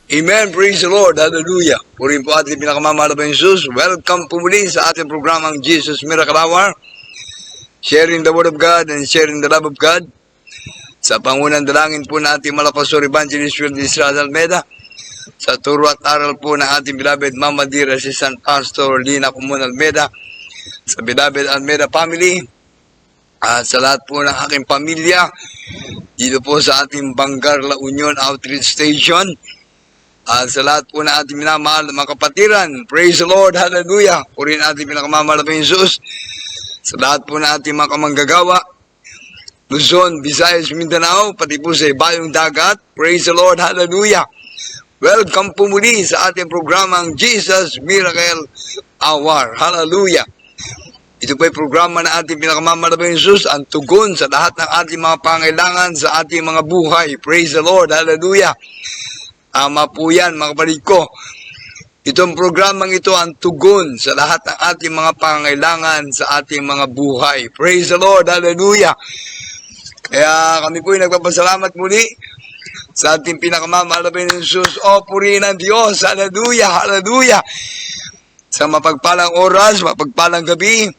Amen. Praise the Lord. Hallelujah. Purin po ating pinakamamahal na Jesus. Welcome po muli sa ating programang Jesus Miracle Hour. Sharing the Word of God and sharing the love of God. Sa pangunang dalangin po na ating Malapastor Evangelist Will Israel Almeida. Sa turo at aral po ng ating beloved Mama Dear Assistant Pastor Lina Comun Almeida. Sa beloved Almeida family. Sa lahat po ng aking pamilya. Dito po sa ating Bangar La Union Outreach Station. Sa lahat po na ating minamahal na mga kapatiran, praise the Lord, hallelujah. Purin ating pinakamamahal na Jesus. Sa lahat po na ating mga kamanggagawa, Luzon, Visayas, Mindanao, pati po sa ibayong dagat, praise the Lord, hallelujah. Welcome po muli sa ating programang Jesus Miracle Hour, hallelujah. Ito po ay programa na ating pinakamamahal na Jesus, ang tugon sa lahat ng ating mga pangailangan sa ating mga buhay, praise the Lord, hallelujah. Ama po yan, mga kapatid ko. Itong programang ito ang tugon sa lahat ng ating mga pangailangan sa ating mga buhay. Praise the Lord, hallelujah. Kaya kami po ay nagpapasalamat muli sa ating pinakamamahal na Jesus. O purihin ang Diyos, hallelujah, hallelujah. Sa mapagpalang oras, mapagpalang gabi,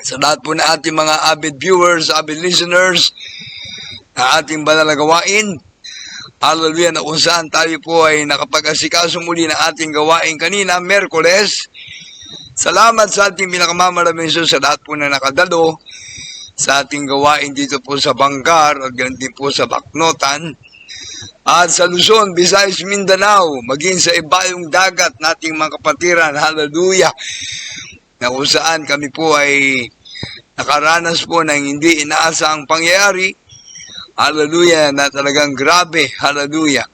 sa lahat po na ating mga avid viewers, avid listeners, na ating banal na gawain. Hallelujah, na kung saan tayo po ay nakapag-asikaso muli ng ating gawain kanina, Merkules. Salamat sa ating pinakamamaraming Jesus sa lahat po na nakadalo sa ating gawain dito po sa Bangar at ganun din po sa Baknotan. At sa Luzon, Visayas, Mindanao, maging sa ibayong dagat nating mga kapatiran, hallelujah, na kung saan kami po ay nakaranas po ng hindi inaasang pangyayari. Hallelujah, na talagang grabe, hallelujah.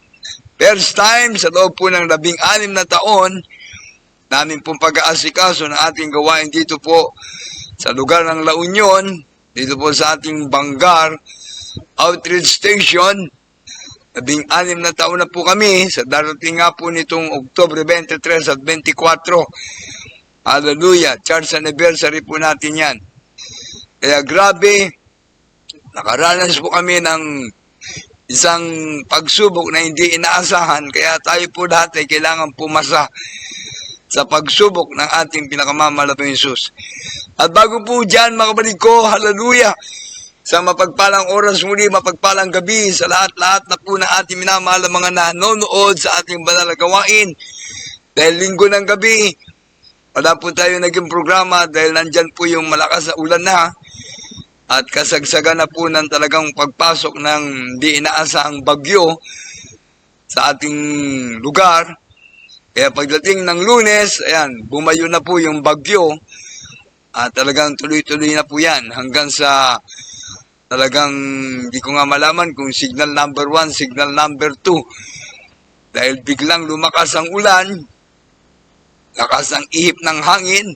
First time sa loob po ng 16 na taon, namin pong pag-aasikaso ng ating gawain dito po sa lugar ng La Union, dito po sa ating Bangar Outreach Station. 16 na taon na po kami, sa darating nga po nitong Oktubre 23 at 24. Hallelujah, church anniversary po natin yan. Kaya grabe, nakaranas po kami ng isang pagsubok na hindi inaasahan, kaya tayo po lahat ay kailangan pumasa sa pagsubok ng ating pinakamamahal na Jesus. At bago po dyan, mga kapatid ko, hallelujah, sa mapagpalang oras muli, mapagpalang gabi, sa lahat-lahat na po na ating minamahal na mga nanonood sa ating banal na gawain. Dahil linggo ng gabi, wala po tayo naging programa dahil nandyan po yung malakas na ulan na, at kasagsagan na po ng talagang pagpasok ng di inaasahang bagyo sa ating lugar. Kaya pagdating ng Lunes, ayan, bumayo na po yung bagyo. At talagang tuloy-tuloy na po yan hanggang sa talagang di ko nga malaman kung signal number 1, signal number 2. Dahil biglang lumakas ang ulan, lakas ang ihip ng hangin,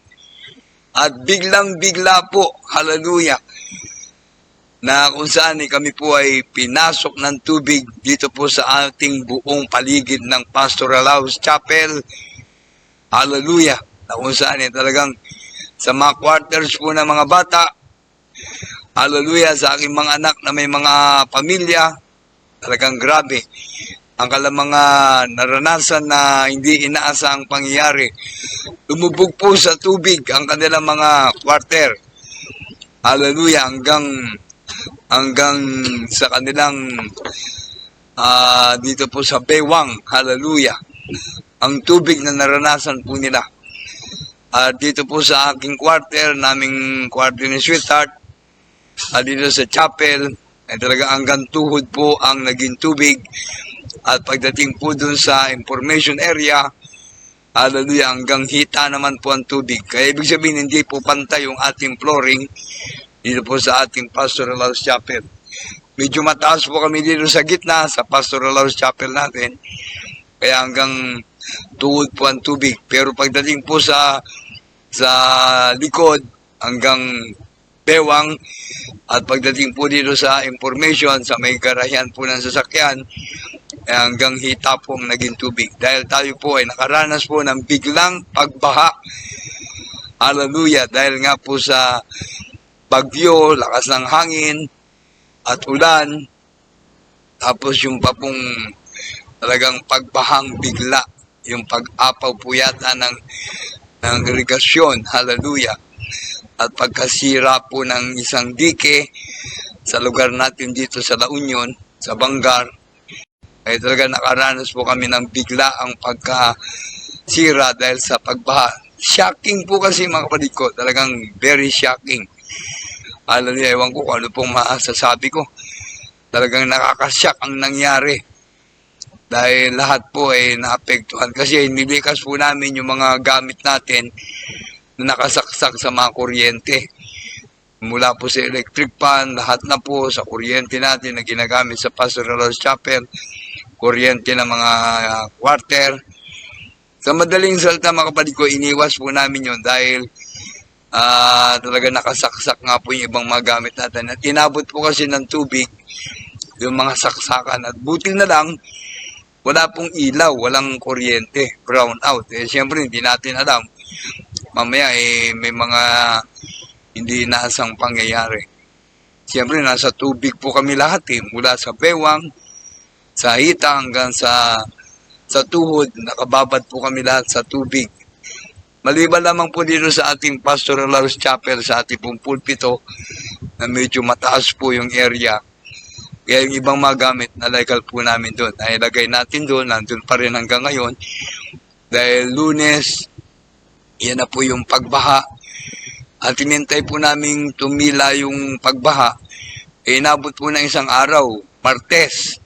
at biglang-bigla po, hallelujah, na kung saan kami po ay pinasok ng tubig dito po sa ating buong paligid ng Pastoral House Chapel. Hallelujah. Na kung saan talagang sa mga quarters po ng mga bata. Hallelujah. Sa aking mga anak na may mga pamilya. Talagang grabe. Ang kala mga naranasan na hindi inaasang pangyayari. Lumubog po sa tubig ang kanilang mga quarter. Hallelujah. Hanggang sa kanilang dito po sa Bewang, hallelujah, ang tubig na naranasan po nila. Dito po sa aking quarter, naming quarter ni Sweetheart, dito sa chapel, ay talaga hanggang tuhod po ang naging tubig. At pagdating po dun sa information area, hallelujah, hanggang hita naman po ang tubig. Kaya ibig sabihin, hindi po pantay yung ating flooring dito po sa ating Pastoral House Chapel. Medyo mataas po kami dito sa gitna, sa Pastoral House Chapel natin. Kaya hanggang tuhod po ang tubig. Pero pagdating po sa likod, hanggang Bewang, at pagdating po dito sa information, sa may garayan po ng sasakyan, hanggang hita po ang naging tubig. Dahil tayo po ay nakaranas po ng biglang pagbaha. Hallelujah. Dahil nga po sa bagyo, lakas ng hangin, at ulan, tapos yung papong talagang pagbahang bigla, yung pag-apaw po yata ng irigasyon, hallelujah, at pagkasira po ng isang dike sa lugar natin dito sa La Union, sa Bangar, ay talaga nakaranas po kami ng bigla ang pagkasira dahil sa pagbaha. Shocking po kasi mga kapatid ko, talagang very shocking. Hallelujah, ewan ko kung ano pong masasabi ko. Talagang nakakashock ang nangyari. Dahil lahat po ay naapektuhan. Kasi nilikas po namin yung mga gamit natin na nakasaksak sa mga kuryente. Mula po sa electric pan, lahat na po sa kuryente natin na ginagamit sa Pastoral Chapel, kuryente ng mga quarter. Sa madaling salita mga kapatid ko, iniwas po namin yun dahil talaga nakasaksak nga po yung ibang mga gamit natin. At inabot po kasi ng tubig yung mga saksakan. At buti na lang, wala pong ilaw, walang kuryente, brown out. Siyempre, hindi natin alam. Mamaya, may mga hindi inaasang pangyayari. Siyempre, nasa tubig po kami lahat mula sa bewang, sa hita hanggang sa tuhod, nakababad po kami lahat sa tubig. Maliban lamang po dito sa ating Pastoral Chapel, sa ating pong pulpito, na medyo mataas po yung area. Kaya yung ibang mga gamit na legal po namin doon, ay lagay natin doon, nandun pa rin hanggang ngayon. Dahil Lunes, yan na po yung pagbaha. At inintay po namin tumila yung pagbaha. Inabot po ng isang araw, Martes.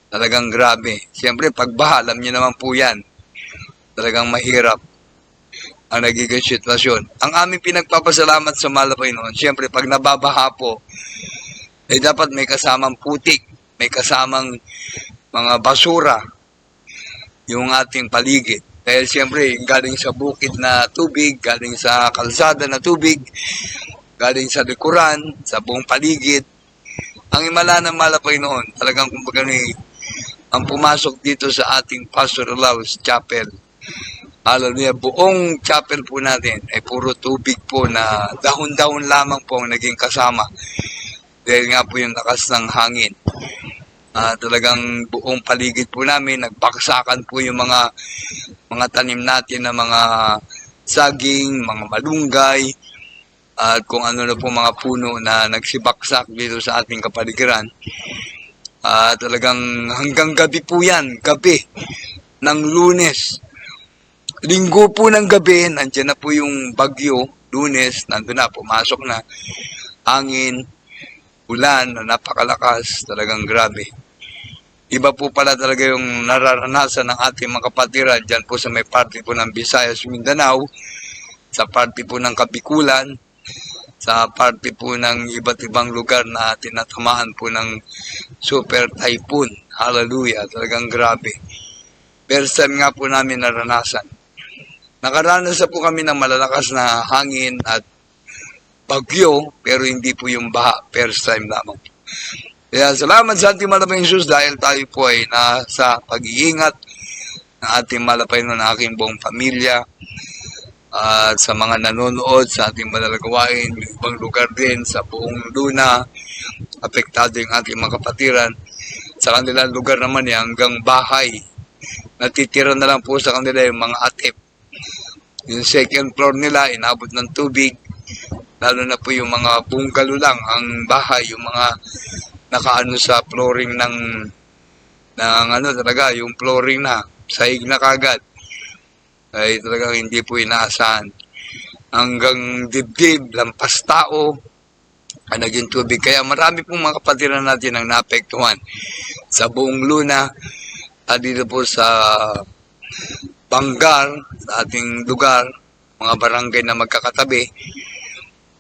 Talagang grabe. Siyempre, pagbaha, alam niyo naman po yan. Talagang mahirap ang nagiging sitwasyon. Ang aming pinagpapasalamat sa Malapay noon, siyempre, pag nababaha po, dapat may kasamang putik, may kasamang mga basura yung ating paligid. Dahil siyempre, galing sa bukid na tubig, galing sa kalsada na tubig, galing sa likuran, sa buong paligid. Ang himala ng Malapay noon, talagang kumbaga ang pumasok dito sa ating Pastoral Chapel. Hallelujah, buong chapel po natin ay puro tubig po na dahon-dahon lamang po ang naging kasama. Dahil nga po yung lakas ng hangin. Talagang buong paligid po namin, nagbaksakan po yung mga tanim natin na mga saging, mga malunggay, at kung ano na po mga puno na nagsibaksak dito sa ating kapaligiran. Talagang hanggang gabi po yan, gabi ng Lunes. Linggo po ng gabi, nandiyan na po yung bagyo, Lunes, nandun na, pumasok na, hangin, ulan na napakalakas, talagang grabe. Iba po pala talaga yung nararanasan ng ating mga kapatiran dyan po sa may parte po ng Visayas, Mindanao, sa parte po ng Kabikulan, sa parte po ng iba't ibang lugar na tinatamaan po ng super typhoon. Hallelujah, talagang grabe. First time nga po namin naranasan. Nakaranas na po kami ng malalakas na hangin at bagyo, pero hindi po yung baha, first time lamang. Kaya salamat sa ating Malapay Jesus dahil tayo po ay nasa pag-iingat ng ating Malapay ng aking buong pamilya at sa mga nanonood sa ating malalagawain, ibang lugar din sa buong Luna, apektado yung ating mga kapatiran. Sa kanilang lugar naman hanggang bahay, natitira na lang po sa kanila yung mga atip. Yung second floor nila, inabot ng tubig. Lalo na po yung mga bungalow lang, ang bahay, yung mga nakaano sa flooring ng ano talaga, yung flooring na, sahig na kagad. Ay talagang hindi po inaasahan. Hanggang dibdib, lampas tao, ang naging tubig. Kaya marami pong mga kapatiran natin ang naapektuhan sa buong Luna, at dito po sa Bangar, sa ating lugar, mga barangay na magkakatabi.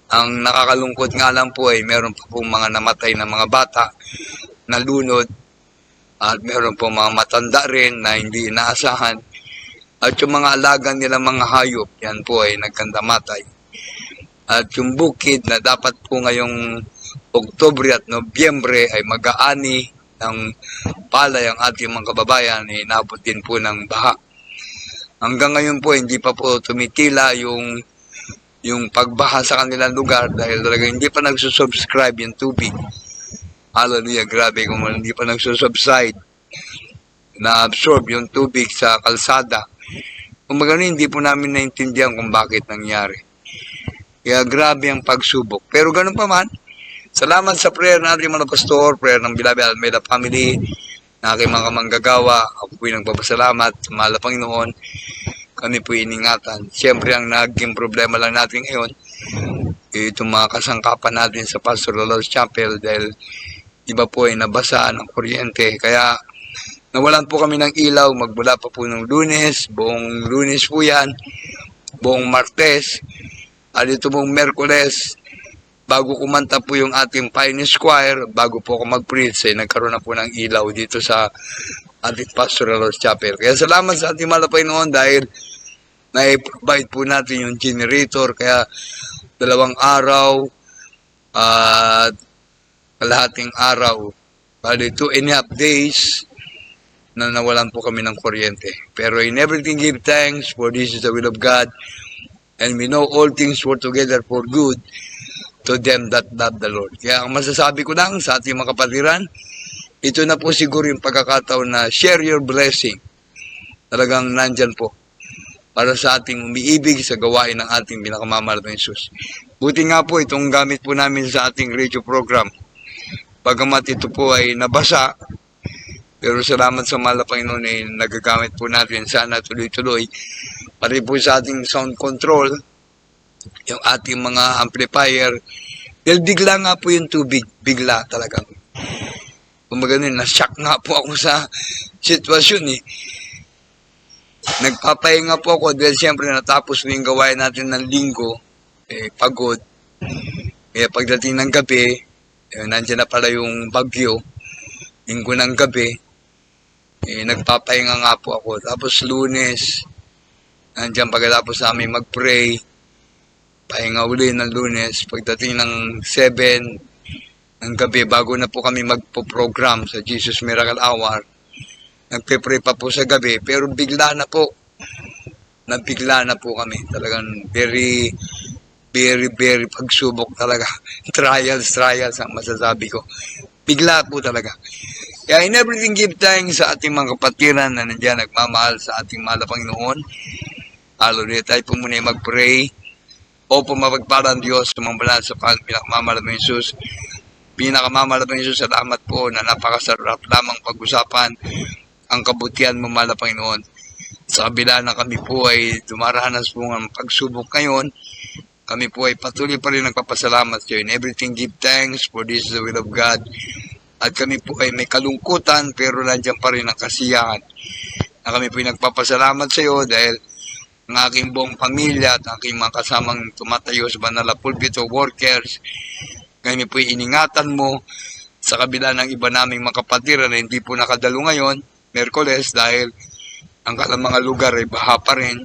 Ang nakakalungkot nga lang po ay meron pa pong mga namatay na mga bata na lunod at meron pong mga matanda rin na hindi inaasahan. At yung mga alaga nila mga hayop, yan po ay nagkandamatay. At yung bukid na dapat po ngayong Oktubre at Nobyembre ay mag-aani ng palay ang ating mga kababayan, ay inabot din po ng baha. Hanggang ngayon po hindi pa po tumitila yung pagbaha sa kanilang lugar dahil talaga hindi pa nagsusubscribe yung tubig. Hallelujah, grabe kung hindi pa nagsusubside. na-absorb yung tubig sa kalsada. Kumbaga hindi po namin naintindihan kung bakit nangyari. Kaya grabe ang pagsubok. Pero ganun pa man, salamat sa prayer natin mga pastor, prayer ng Beloved Almeida family, na aking mga manggagawa. Ako po'y nagpapasalamat sa mahal na Panginoon. Kami po'y iningatan. Siyempre, ang naging problema lang natin ngayon, itong mga kasangkapan natin sa Pastor Lolo's Chapel dahil iba po ay nabasa ng kuryente. Kaya nawalan po kami ng ilaw magmula pa po ng Lunes, buong Lunes po yan, buong Martes, at ito pong Merkules, bago kumanta po yung ating Pioneer Choir, bago po ako mag-preach, nagkaroon na po ng ilaw dito sa ating Pastor Lolo's Chapel. Kaya salamat sa ating mahal na Panginoon dahil na-provide po natin yung generator, kaya 2 araw at kalahating araw, bali 2.5 days na nawalan po kami ng kuryente. Pero in everything give thanks, for this is the will of God, and we know all things work together for good to them that love the Lord. Kaya ang masasabi ko lang sa ating mga kapatiran, ito na po siguro yung pagkakataon na share your blessing. Talagang nandyan po para sa ating umiibig sa gawain ng ating pinakamamahal na Jesus. Buti nga po itong gamit po namin sa ating radio program. Pagamat ito po ay nabasa, pero salamat sa mahal na Panginoon ay nagagamit po natin. Sana tuloy-tuloy. Pati po sa ating sound control, yung ating mga amplifier, dahil bigla nga po yung tubig, bigla talagang. Kumbaga na-shock nga po ako sa sitwasyon eh. Nagpapahinga po ako dahil siyempre natapos po yung gawain natin ng linggo, pagod. Kaya pagdating ng gabi, nandiyan na pala yung bagyo, linggo ng gabi, nagpapahinga nga po ako. Tapos Lunes, nandiyan pagkatapos namin mag-pray, pahinga uli ng Lunes, pagdating ng 7 ng gabi, bago na po kami magpo-program sa Jesus Miracle Hour, nagpe-pray pa po sa gabi, pero bigla na po kami. Talagang very pagsubok talaga. Trials ang masasabi ko. Bigla po talaga. Kaya in everything give thanks sa ating mga kapatiran na nandiyan nagmamahal sa ating mahal na Panginoon. Hallelujah. Tayo po muna mag-pray. Opo, mapagpalang Diyos, sumambalan sa pinakamamahal na Jesus. Pinakamamahal na Jesus, salamat po na napakasarap lamang pag-usapan ang kabutihan mo, mahal na Panginoon. Sa kabila na kami po ay dumaranas po ng pagsubok ngayon, kami po ay patuloy pa rin nagpapasalamat sa iyo. In everything give thanks, for this is the will of God. At kami po ay may kalungkutan, pero nandiyan pa rin ang kasiyahan. Na kami po ay nagpapasalamat sa iyo dahil ang aking buong pamilya at aking mga kasamang tumatayo sa banal na pulpito workers, kami po ay iningatan mo sa kabila ng iba naming mga kapatiran na hindi po nakadalo ngayon, Merkules, dahil ang kalang mga lugar ay baha pa rin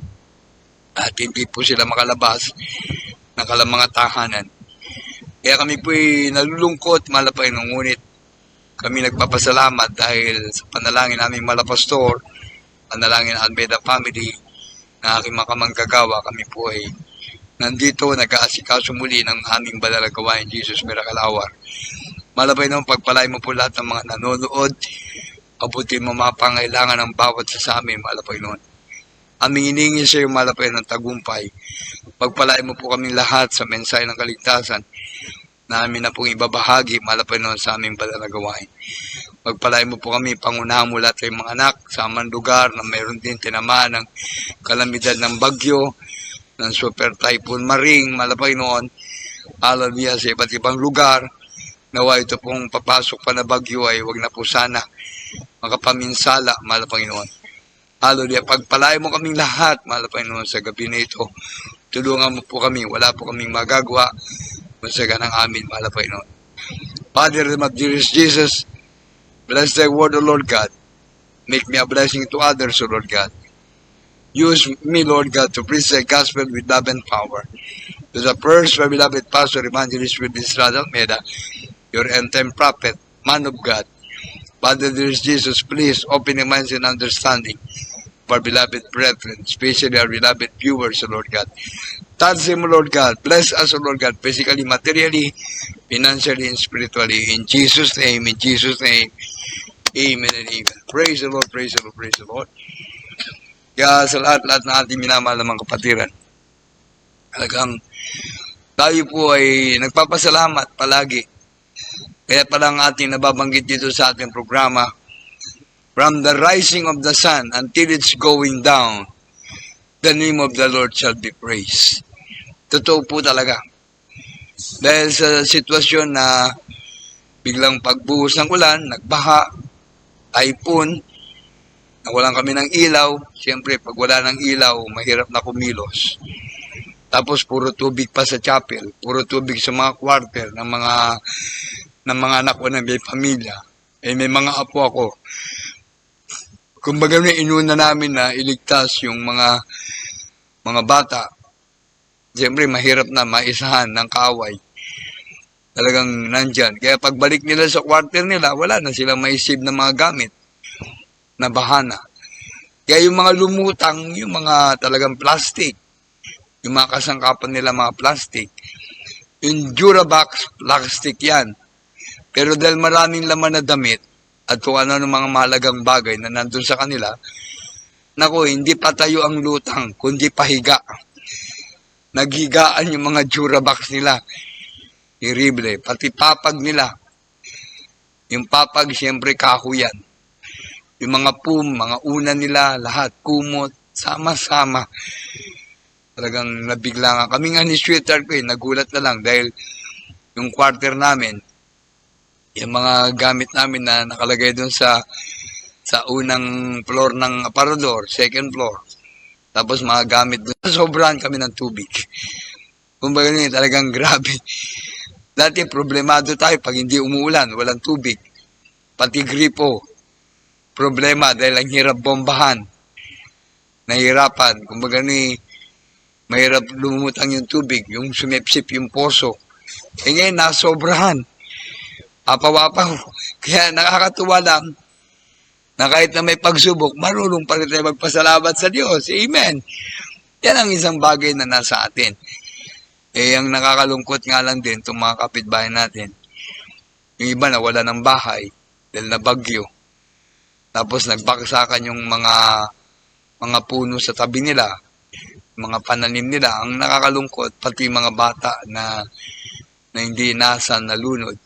at hindi po sila makalabas ng kalang mga tahanan. Kaya kami po ay nalulungkot, mahal na Panginoon, ngunit kami nagpapasalamat dahil sa panalangin naming mahal na pastor, panalangin ng Almeida family, na aking mga kamanggagawa, kami po ay nandito, nag-aasikaso muli ng aming banal na gawain, Jesus Miracle Hour. Mahal na Panginoon, pagpalain mo po lahat ng mga nanonood, abutin mo mga pangailangan ng bawat sa amin, mahal na Panginoon. Aming hiningi sa iyo, mahal na Panginoon, ng tagumpay. Pagpalain mo po kami lahat sa mensahe ng kaligtasan na amin na pong ibabahagi, mahal na Panginoon, sa aming banal na gawain. Pagpalain mo po kami, pangunahan mo lahat ng mga anak sa amang lugar na mayroon din tinamaan ng kalamidad ng bagyo, ng super typhoon Maring, mahal na Panginoon. Hallelujah, sa iba't ibang lugar. Nawa ito pong papasok pa na bagyo ay wag na po sana makapaminsala, mahal na Panginoon. Hallelujah, pagpalain mo kaming lahat, mahal na Panginoon, sa gabi na ito. Tulungan mo po kami, wala po kaming magagawa kung sa ganang amin, mahal na Panginoon. Father, in the name of Jesus, bless thy word, O Lord God. Make me a blessing to others, O Lord God. Use me, Lord God, to preach thy gospel with love and power. To the first, my beloved Pastor, Evangelist with Israel Almeida, your end-time prophet, man of God. Father, there is Jesus, please open the minds and understanding of our beloved brethren, especially our beloved viewers, O Lord God. Touch them, O Lord God. Bless us, O Lord God, physically, materially, financially, and spiritually. In Jesus' name, Amen and amen. Praise the Lord, praise the Lord, praise the Lord. Kaya sa lahat-lahat na ating minamahal ng mga kapatiran, talagang tayo po ay nagpapasalamat palagi. Kaya palang ating nababanggit dito sa ating programa, from the rising of the sun until it's going down, the name of the Lord shall be praised. Totoo po talaga. Dahil sa sitwasyon na biglang pagbuhos ng ulan, nagbaha, typhoon, nawalan kami ng ilaw. Siyempre, pag wala ng ilaw, mahirap na kumilos. Tapos, puro tubig pa sa chapel. Puro tubig sa mga quarter ng mga anak ko na may pamilya. May mga apo ako. Kumbaga, inuna namin na iligtas yung mga bata. Siyempre, mahirap na maisahan ng kaaway. Talagang nandyan. Kaya pagbalik nila sa quarter nila, wala na silang maisib na mga gamit na bahana. Kaya yung mga lumutang, yung mga talagang plastic, yung mga kasangkapan nila mga plastic, yung Durabox, plastic yan. Pero dahil maraming laman na damit, at kung ano ng mga mahalagang bagay na nandun sa kanila, naku, hindi patayo ang lutang, kundi pahiga. Naghigaan yung mga Durabox nila. Terrible. Pati papag nila. Yung papag, siyempre, kahoy yan. Yung mga mga una nila, lahat, kumot, sama-sama. Talagang nabigla nga. Kami nga ni sweetheart ko nagulat na lang dahil yung quarter namin, yung mga gamit namin na nakalagay doon sa unang floor ng aparador, second floor. Tapos mga gamit doon. Sobrahan kami ng tubig. Kumbaga talagang grabe. Dati problemado tayo pag hindi umuulan, walang tubig. Pati gripo. Problema dahil ang hirap bombahan. Nahirapan. Kumbaga mahirap lumutang yung tubig, yung sumipsip yung poso. Ngayon, nasobrahan. Apaw-apaw. Kaya nakakatuwa lang na kahit na may pagsubok, marunong pa rin tayo magpasalamat sa Diyos. Amen. Yan ang isang bagay na nasa atin. Ang nakakalungkot nga lang din itong mga kapitbahay natin. Yung iba na wala ng bahay dahil na bagyo. Tapos nagbaksakan yung mga puno sa tabi nila, mga pananim nila. Ang nakakalungkot, pati mga bata na hindi nasa nalunod.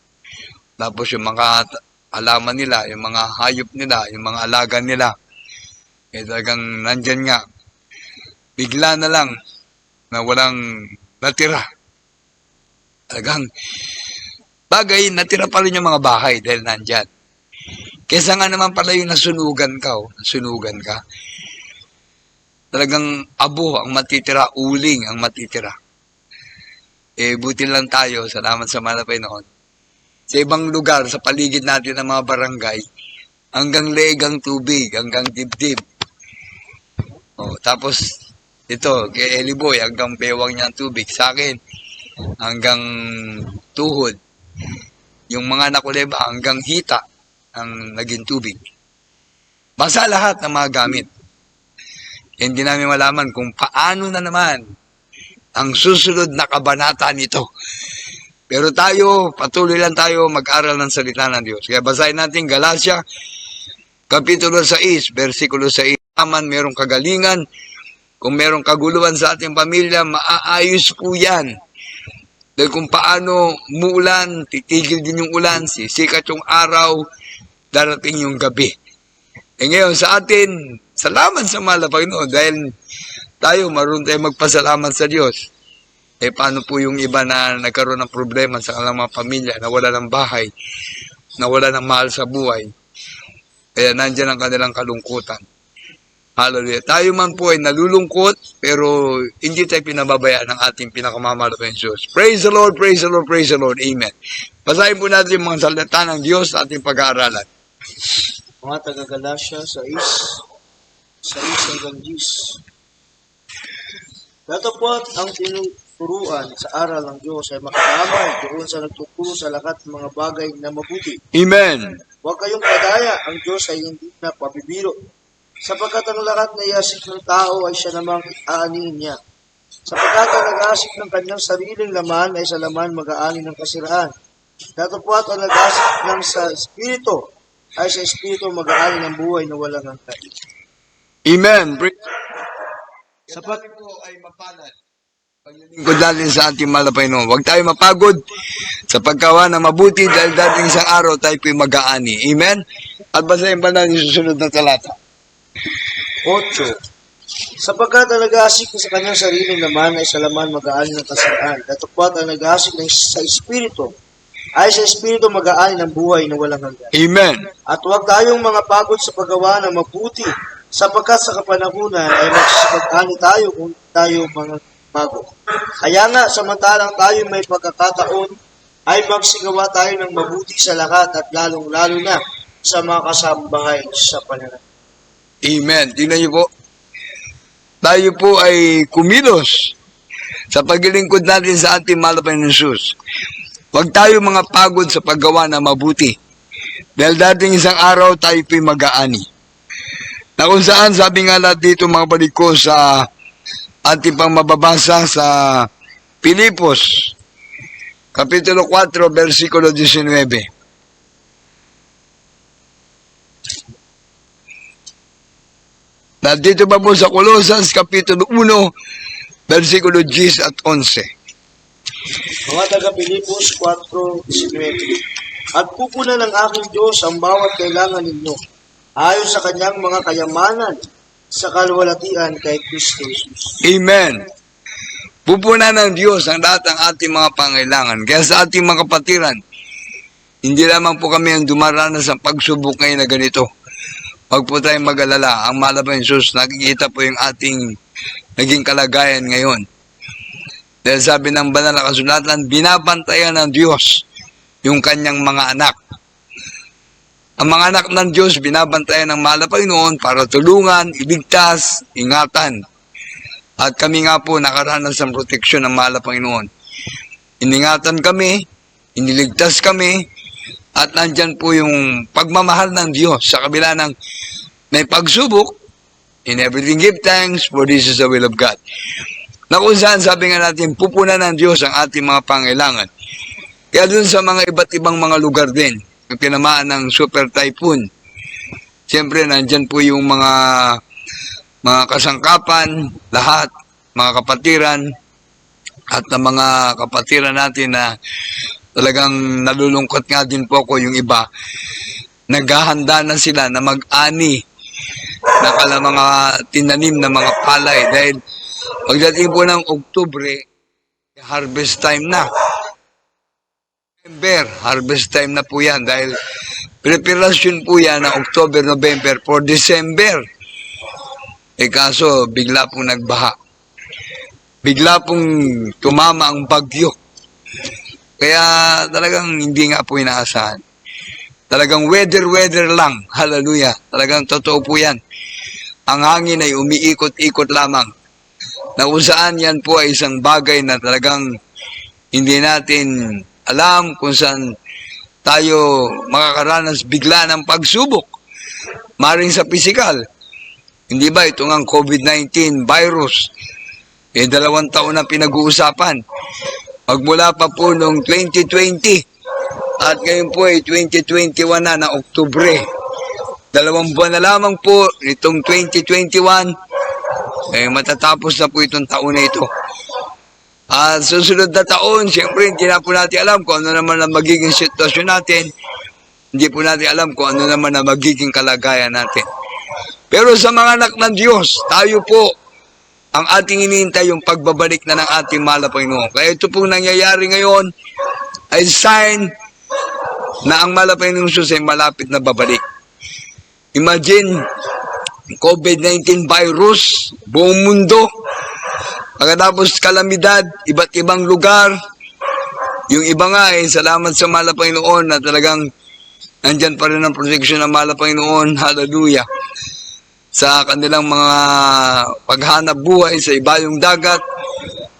Tapos yung mga halaman nila, yung mga hayop nila, yung mga alaga nila, talagang nandyan nga. Bigla na lang na walang natira. Talagang bagay, natira pa rin yung mga bahay dahil nandyan. Kesa nga naman pala yung nasunugan ka. Talagang abo ang matitira, uling ang matitira. Buti lang tayo, salamat sa malapay noon. Sa ibang lugar, sa paligid natin ng mga barangay, hanggang leeg ang tubig, hanggang dibdib. Tapos, ito, kay Eliboy, hanggang bewang niya ang tubig. Sa akin, hanggang tuhod. Yung mga nakuleba, hanggang hita ang naging tubig. Basa lahat ng mga gamit. Hindi namin malaman kung paano na naman ang susunod na kabanata nito. Pero tayo, patuloy lang tayo mag-aral ng salita ng Diyos. Kaya basahin natin Galatia, Kapitulo 6, versikulo 6. Merong kagalingan. Kung merong kaguluhan sa ating pamilya, maaayos po yan. Dahil kung paano muulan, titigil din yung ulan, sisikat yung araw, darating yung gabi. Ngayon sa atin, salamat sa mahal na Panginoon dahil tayo, marunong tayo magpasalamat sa Diyos. Paano po yung iba na nagkaroon ng problema sa kanilang mga pamilya, nawala ng bahay, nawala ng mahal sa buhay. Kaya nandyan ang kanilang kalungkutan. Hallelujah. Tayo man po ay nalulungkot, pero hindi tayo pinababayaan ng ating pinakamamahal na Diyos. Praise the Lord, praise the Lord, praise the Lord. Amen. Basahin po natin yung mga salita ng Diyos sa ating pag-aaralan. Mga taga-Galatia 6 hanggang 10. Datapwat ang tinuturuan sa aral ng Diyos ay makasama doon sa nagtuturo sa lahat ng mga bagay na mabuti. Amen. Huwag kayong padaya, ang Diyos ay hindi na pabibiro. Sapagkat ang lahat na iasik ng tao ay siya namang aanihin niya. Sapagkat ang nag-aasik ng kanyang sariling laman ay sa laman mag-aani ng kasiraan. Datapwat ang nag-aasik ng sa Espiritu ay sa Espiritu mag-aani ng buhay na walang hanggan. Amen. Sapat po ay mapalad. Paglilingkod natin sa ating mahal na Panginoon. Huwag tayo mapagod sa paggawa ng mabuti dahil dating isang araw tayo po'y mag-aani. Amen? At basahin pa natin yung susunod na talata. 8. Sapagkat ang nag-aasik sa kanyang sariling laman ay sa laman mag-aani ng kasalaan. Datapwat ang nag-aasik sa Espiritu ay sa Espiritu mag-aani ng buhay na walang hanggan. Amen. At huwag tayong mga pagod sa paggawa ng mabuti, sapagkat sa kapanahunan ay magsisipag-ani tayo kung tayo mga pagod. Kaya nga, samantalang tayo may pagkakataon, ay magsigawa tayo ng mabuti sa lahat at lalong-lalo na sa mga kasambahay sa pananal. Amen. Tingnan niyo po. Tayo po ay kumilos sa paglilingkod natin sa ating mahal na Panginoon Jesus. Huwag tayo mga pagod sa paggawa ng mabuti. Dahil dating isang araw tayo po'y mag-aani. Na kung saan sabi nga lahat dito mga balik ko sa ating pang mababasa sa Pilipos, Kapitulo 4, versikulo 19. Nandito pa po sa Colosas, Kapitulo 1, versikulo 10 at 11. Mga taga-Pilipos 4:19. At pupunan ng aking Diyos ang bawat kailangan ninyo, ayon sa kanyang mga kayamanan, sa kaluwalhatian kay Kristo Jesus. Amen. Pupunan ng Diyos ang lahat ng ating mga pangailangan. Kaya sa ating mga kapatiran, hindi lamang po kami ang dumaranas ng pagsubok ngayon na ganito. Huwag po tayong mag-alala. Ang mahal na Jesus, nakikita po yung ating naging kalagayan ngayon. Dahil sabi ng banal na kasulatan, binabantayan ng Diyos yung kanyang mga anak. Ang mga anak ng Diyos, binabantayan ng mahal na Panginoon para tulungan, iligtas, ingatan. At kami nga po nakaranas ng proteksyon ng mahal na Panginoon. Iningatan kami, iniligtas kami, at nandyan po yung pagmamahal ng Diyos sa kabila ng may pagsubok. In everything give thanks, for this is the will of God. Na kung saan sabi nga natin, pupunan ng Diyos ang ating mga pangailangan. Kaya dun sa mga iba't ibang mga lugar din, yung tinamaan ng super typhoon, siyempre nandyan po yung mga kasangkapan, lahat, mga kapatiran, at ng mga kapatiran natin na talagang nalulungkot nga din po ako yung iba, naghahanda na sila na mag-ani ng mga tinanim na mga palay dahil pagdating po ng Oktubre, harvest time na. November, harvest time na po yan dahil preparasyon po yan ng October, November for December. Kaso bigla pong nagbaha. Bigla pong tumama ang bagyo. Kaya talagang hindi nga po inaasahan. Talagang weather lang. Hallelujah. Talagang totoo po yan. Ang hangin ay umiikot-ikot lamang. Na kung saan yan po ay isang bagay na talagang hindi natin alam kung saan tayo makakaranas bigla ng pagsubok. Maring sa pisikal. Hindi ba ito nga COVID-19 virus? 2 taon na pinag-uusapan. Magmula pa po noong 2020 at ngayon po ay 2021 na Oktubre. 2 buwan na lamang po itong 2021 matatapos na po itong taon na ito. At susunod na taon, siyempre hindi na po natin alam kung ano naman ang magiging sitwasyon natin. Hindi po natin alam kung ano naman ang magiging kalagayan natin. Pero sa mga anak ng Diyos, tayo po ang ating iniintay yung pagbabalik na ng ating mahal na Panginoon. Kaya ito pong nangyayari ngayon ay sign na ang mahal na Panginoon Jesus ay malapit na babalik. Imagine, COVID-19 virus, buong mundo, pagkatapos kalamidad, iba't ibang lugar, yung iba nga ay salamat sa mahal na Panginoon na talagang nandyan pa rin ang protection ng mahal na Panginoon, hallelujah, sa kanilang mga paghanap buhay sa ibayong dagat,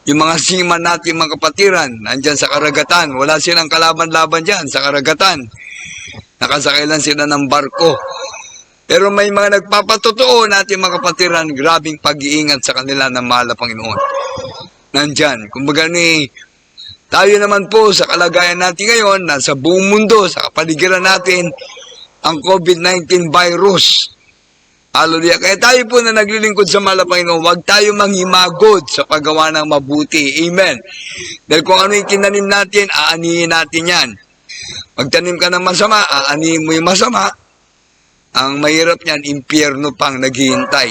yung mga seaman natin, mga kapatiran, nandyan sa karagatan, wala silang kalaban-laban dyan sa karagatan, nakasakay lang sila ng barko. Pero may mga nagpapatotoo natin mga kapatiran, grabing pag-iingat sa kanila ng mahal na Panginoon. Nandyan. Kumbaga tayo naman po sa kalagayan natin ngayon, nasa buong mundo, sa kapaligiran natin, ang COVID-19 virus. Hallelujah. Kaya tayo po na naglilingkod sa mahal na Panginoon, huwag tayo manghimagod sa paggawa ng mabuti. Amen. Dahil kung ano yung tinanim natin, aanihin natin yan. Magtanim ka ng masama, aanihin mo yung masama. Ang mahirap niyan, impyerno pang naghihintay.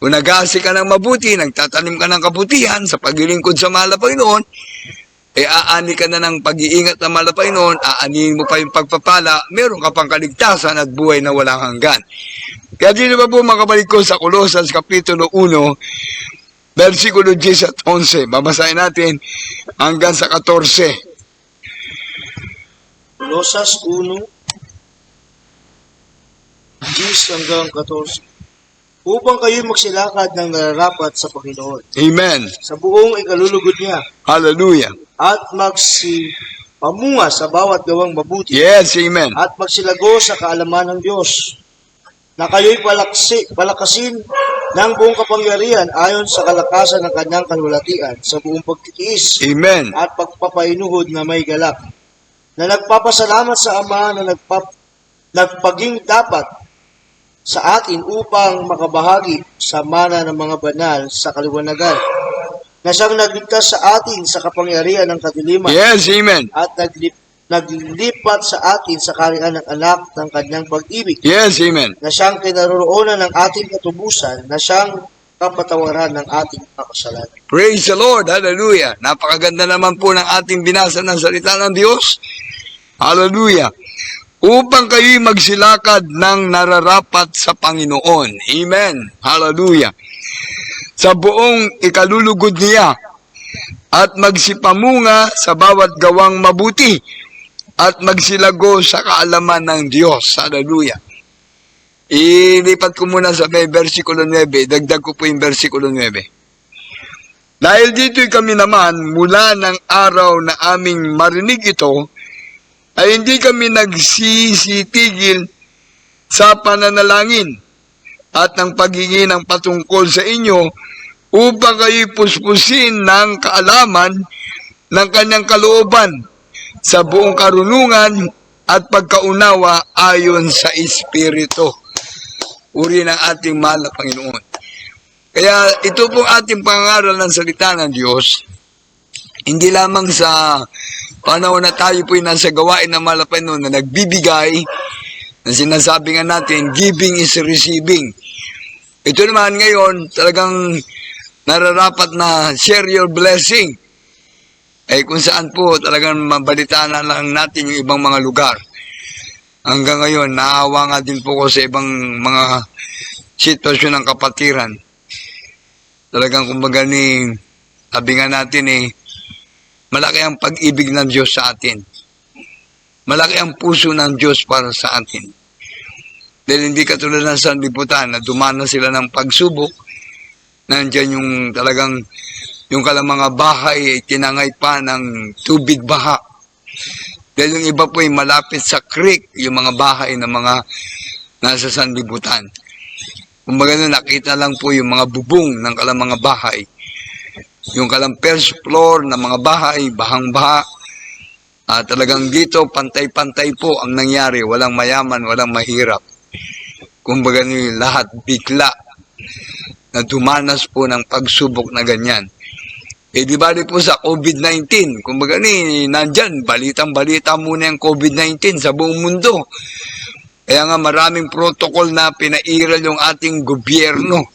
Kung nag-aasi ka ng mabuti, nagtatanim ka ng kabutihan sa paglilingkod sa mahal na Panginoon, aani ka na ng pag-iingat ng mahal na Panginoon, aanihin mo pa yung pagpapala, meron ka pang kaligtasan at buhay na walang hanggan. Kaya dito pa po makabalik ko sa Colosas Kapitulo 1, versikulo 10 at 11. Babasahin natin hanggang sa 14. Colosas 1, 10 hanggang 14. Upang kayo magsilakad ng nararapat sa Panginoon, Amen. sa buong ikalulugod niya, Hallelujah. at magsipamunga sa bawat gawang mabuti, Yes, amen. at magsilago sa kaalaman ng Diyos, na kayo'y palakasin ng buong kapangyarihan ayon sa kalakasan ng kanyang kalwalatian sa buong pagtitiis Amen. at pagpapainuhod na may galak, na nagpapasalamat sa Ama na nagpaging dapat sa atin upang makabahagi sa mana ng mga banal sa kaliwanagan, na siyang nagligtas sa atin sa kapangyarihan ng kadiliman, Yes, amen. at naglipat sa atin sa kaharian ng anak ng kanyang pag-ibig, Yes, amen. na siyang kinaroroonan ng ating katubusan, na siyang kapatawaran ng ating kasalanan. Praise the Lord. Hallelujah. Napakaganda naman po ng ating binasa ng salita ng Diyos. Hallelujah. Upang kayo'y magsilakad ng nararapat sa Panginoon. Amen. Hallelujah. Sa buong ikalulugod niya at magsipamunga sa bawat gawang mabuti at magsilago sa kaalaman ng Diyos. Hallelujah. Ilipat ko muna sa may versikulo 9. Dagdag ko po yung versikulo 9. Dahil dito'y kami naman mula ng araw na aming marinig ito, ay hindi kami nagsisitigil sa pananalangin at ng paghingi ng patungkol sa inyo upang kayo'y puspusin ng kaalaman ng kanyang kalooban sa buong karunungan at pagkaunawa ayon sa Espiritu. Uri ng ating mahal na Panginoon. Kaya ito pong ating pangaral ng salita ng Diyos, hindi lamang sa panahon na tayo po'y nasa gawain ng mahal na Panginoon na nagbibigay, na sinasabi nga natin, giving is receiving. Ito naman ngayon, talagang nararapat na share your blessing. Kung saan po talagang mabalitaan na lang natin yung ibang mga lugar. Hanggang ngayon, naawa nga din po ko sa ibang mga sitwasyon ng kapatiran. Talagang kumbaga sabi nga natin malaki ang pag-ibig ng Diyos sa atin. Malaki ang puso ng Diyos para sa atin. Dahil hindi katulad ng sanlibutan na dumana sila ng pagsubok, nandiyan yung talagang yung kalang mga bahay ay tinangay pa ng tubig baha. Dahil yung iba po ay malapit sa creek, yung mga bahay ng mga nasa sanlibutan. Kumbaga nakita lang po yung mga bubong ng kalang mga bahay. Yung kalang first floor ng mga bahay, bahang-baha. Talagang dito, pantay-pantay po ang nangyari. Walang mayaman, walang mahirap. Kumbaga lahat bigla na dumanas po ng pagsubok na ganyan. Di bali po sa COVID-19, kumbaga nandyan, balitang-balita muna yung COVID-19 sa buong mundo. Kaya nga maraming protocol na pinairal yung ating gobyerno.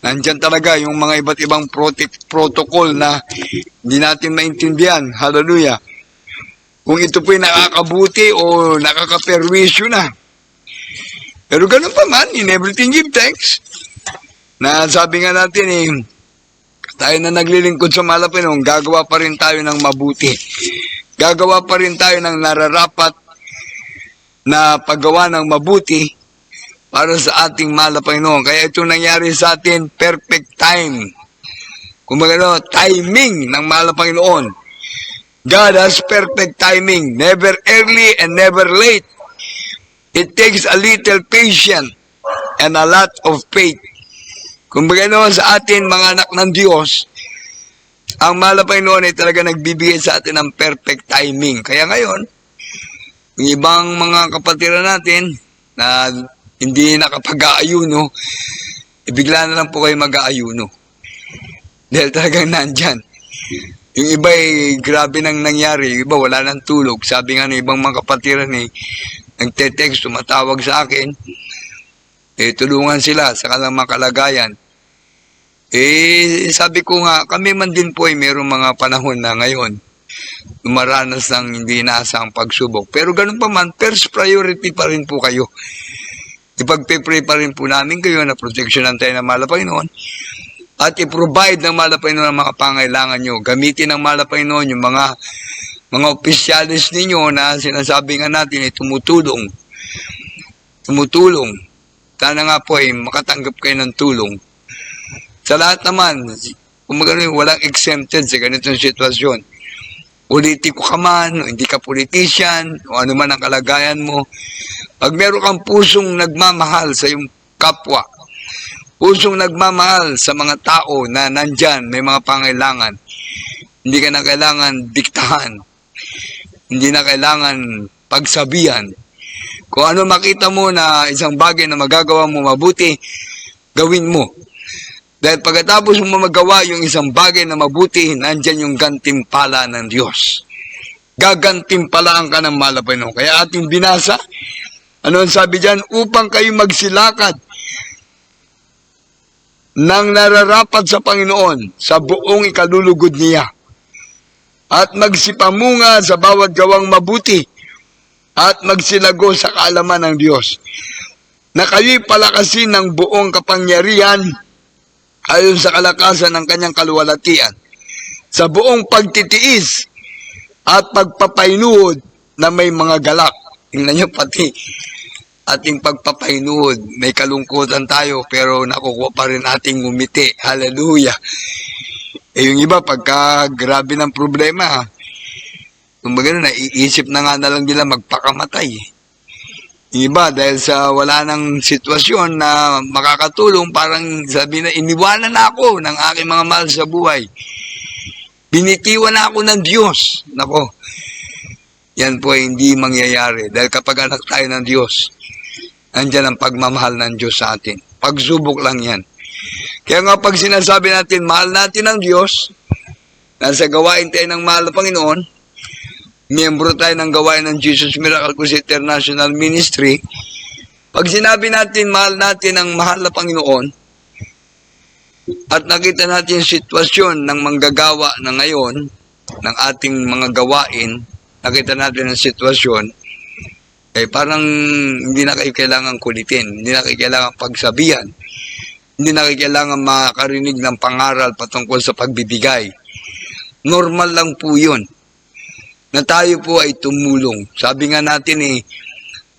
Nandyan talaga yung mga iba't ibang protocol na hindi natin maintindihan. Hallelujah. Kung ito po'y nakakabuti o nakakaperwisyo na. Pero ganun pa man, in everything give thanks. Na sabi nga natin tayo na naglilingkod sa mahal na Panginoon, gagawa pa rin tayo ng mabuti. Gagawa pa rin tayo ng nararapat na paggawa ng mabuti para sa ating mahal na Panginoon. Kaya ito nangyari sa atin, perfect time. Kumbaga timing ng mahal na Panginoon. God has perfect timing, never early and never late. It takes a little patience and a lot of faith. Kumbaga sa atin, mga anak ng Diyos, ang mahal na Panginoon ay talaga nagbibigay sa atin ng perfect timing. Kaya ngayon, Yung ibang mga kapatiran natin na hindi nakapag-aayuno, bigla na lang po kayo mag-aayuno. Dahil talagang nandyan. Yung iba grabe nang nangyari. Yung iba wala nang tulog. Sabi nga ng ibang mga kapatiran nagte-text, tumatawag sa akin. Tulungan sila sa kanilang mga kalagayan. Sabi ko nga, kami man din po mayroong mga panahon na ngayon lumaranas ng hindi inaasang pagsubok. Pero ganun pa man, first priority pa rin po kayo. Ipagpe-pray pa rin po namin kayo na proteksyonan tayo ng mahal na Panginoon at i-provide ng mahal na Panginoon ang mga pangailangan nyo. Gamitin ng mahal na Panginoon yung mga opisyalis ninyo na sinasabi nga natin ay tumutulong. Sana nga po makatanggap kayo ng tulong. Sa lahat naman, kung walang exempted sa ganitong sitwasyon. Politiko ka man, o hindi ka politician, o ano man ang kalagayan mo. Pag meron kang pusong nagmamahal sa iyong kapwa, pusong nagmamahal sa mga tao na nandyan, may mga pangailangan, hindi ka na kailangan diktahan, hindi na kailangan pagsabihan. Kung ano makita mo na isang bagay na magagawa mo mabuti, gawin mo. Dahil pagkatapos mo magawa yung isang bagay na mabuti, nandyan yung gantimpala ng Diyos. Gagantimpalaan ka ng mahal na Panginoon. Kaya ating binasa, ano ang sabi dyan? Upang kayo magsilakad ng nararapat sa Panginoon sa buong ikalulugod niya. At magsipamunga sa bawat gawang mabuti at magsilago sa kaalaman ng Diyos. Na kayo'y palakasin ng buong kapangyarihan ayon sa kalakasan ng kanyang kaluwalhatian, sa buong pagtitiis at pagpapainuod na may mga galak. Tingnan nyo pati ating pagpapainuod. May kalungkutan tayo pero nakukuha pa rin ating ngumiti. Hallelujah. Yung iba pagka grabe ng problema, kumbaga naiisip na nga na lang nila magpakamatay. Yung iba, dahil sa wala nang sitwasyon na makakatulong, parang sabi na, iniwanan na ako ng aking mga mahal sa buhay. Binitiwan na ako ng Diyos. Nako, yan po ay hindi mangyayari. Dahil kapag anak tayo ng Diyos, andyan ang pagmamahal ng Diyos sa atin. Pagsubok lang yan. Kaya nga pag sinasabi natin, mahal natin ang Diyos, nasa gawain tayo ng mahal na Panginoon, miyembro tayo ng gawain ng Jesus Miracle Crusade International Ministry. Pag sinabi natin, mahal natin ang mahal na Panginoon, at nakita natin yung sitwasyon ng manggagawa na ngayon, ng ating mga gawain, nakita natin ang sitwasyon, parang hindi na kayo kailangan kulitin, hindi na kayo kailangan pagsabihan, hindi na kayo kailangan makarinig ng pangaral patungkol sa pagbibigay. Normal lang po yun na tayo po ay tumulong. Sabi nga natin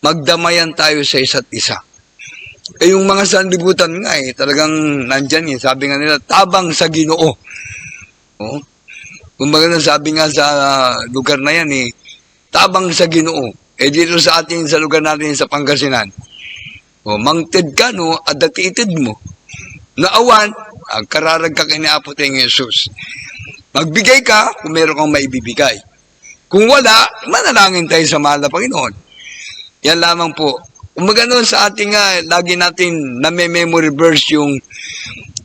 magdamayan tayo sa isa't isa. Yung mga sanlibutan nga talagang nandyan sabi nga nila, tabang sa Ginoo. Kumbaga sabi nga sa lugar na yan tabang sa Ginoo. Dito sa atin, sa lugar natin sa Pangasinan, mangted ka adatiitid mo. Naawan, kararag ka kay ni Apo tayong Jesus. Magbigay ka kung meron kang maibibigay. Kung wala, manalangin tayo sa mahal na Panginoon. Yan lamang po. Umaga noon sa ating lagi natin na may memory verse yung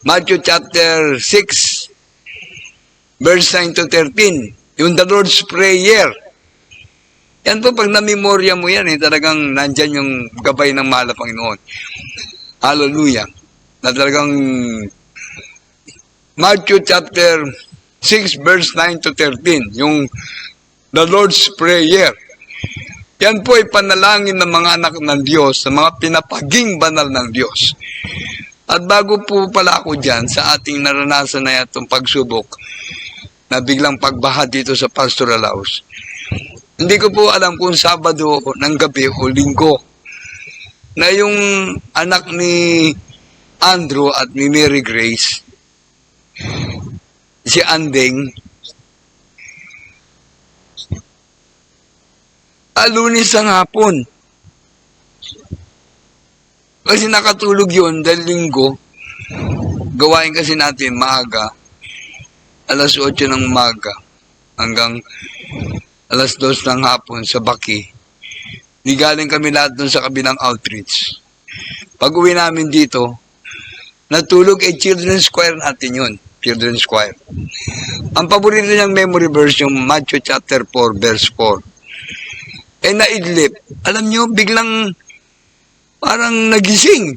Matthew chapter 6, verse 9 to 13. Yung the Lord's Prayer. Yan po, pag na-memorya mo yan, talagang nandyan yung gabay ng mahal na Panginoon. Hallelujah. Na talagang Matthew chapter 6, verse 9 to 13. Yung the Lord's Prayer. Yan po ay panalangin ng mga anak ng Diyos, sa mga pinapaging banal ng Diyos. At bago po pala ako dyan, sa ating naranasan na itong pagsubok, na biglang pagbaha dito sa Pastoral House, hindi ko po alam kung Sabado ng gabi o Linggo, na yung anak ni Andrew at ni Mary Grace, si Andeng, Lunes ang hapon. Kasi nakatulog yun dahil Linggo. Gawain kasi natin maaga. Alas 8 ng umaga hanggang alas 2 ng hapon sa Baki. Di galing kami lahat dun sa kabilang outreach. Pag uwi namin dito, natulog Children's Choir natin yun. Children's Choir. Ang paborito niyang memory verse yung Matthew chapter 4, verse 4. Naidlip. Alam niyo, biglang parang nagising.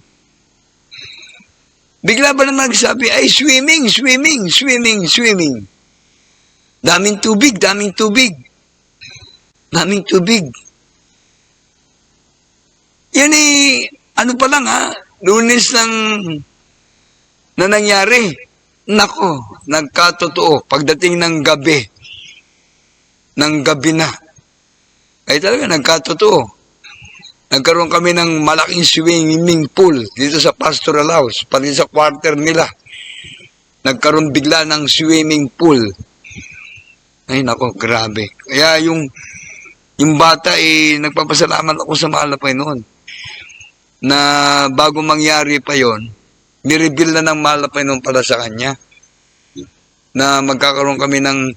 Bigla ba naman nagsabi, ay swimming, swimming, swimming, swimming. Daming tubig, daming tubig. Daming tubig. Yan ano pa lang Lunes na nangyari. Nako, nagkatotoo. Pagdating ng gabi na, ay talaga nagkatotoo. Nagkaroon kami ng malaking swimming pool dito sa pastoral house, pati sa quarter nila. Nagkaroon bigla ng swimming pool. Ay nako, grabe. Kaya yung bata nagpapasalamat ako sa mahal na Panginoon na bago mangyari pa yon, nireveal na ng mahal na Panginoon pala sa kanya na magkakaroon kami ng